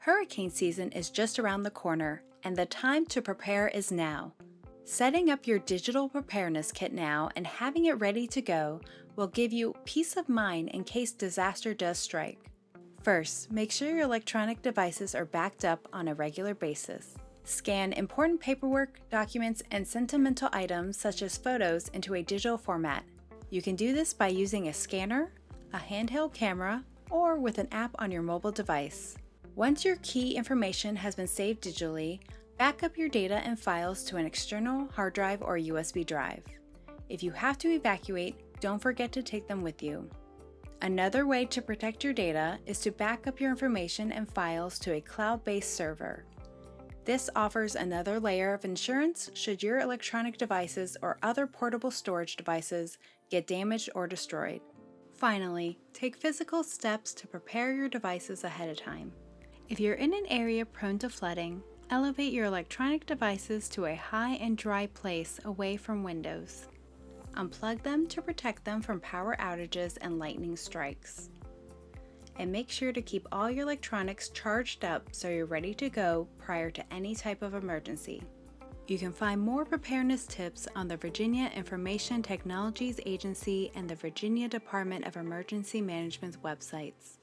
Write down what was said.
Hurricane season is just around the corner, and the time to prepare is now. Setting up your digital preparedness kit now and having it ready to go will give you peace of mind in case disaster does strike. First, make sure your electronic devices are backed up on a regular basis. Scan important paperwork, documents, and sentimental items such as photos into a digital format. You can do this by using a scanner, a handheld camera, or with an app on your mobile device. Once your key information has been saved digitally, back up your data and files to an external hard drive or USB drive. If you have to evacuate, don't forget to take them with you. Another way to protect your data is to back up your information and files to a cloud-based server. This offers another layer of insurance should your electronic devices or other portable storage devices get damaged or destroyed. Finally, take physical steps to prepare your devices ahead of time. If you're in an area prone to flooding, elevate your electronic devices to a high and dry place away from windows. Unplug them to protect them from power outages and lightning strikes. And make sure to keep all your electronics charged up so you're ready to go prior to any type of emergency. You can find more preparedness tips on the Virginia Information Technologies Agency and the Virginia Department of Emergency Management's websites.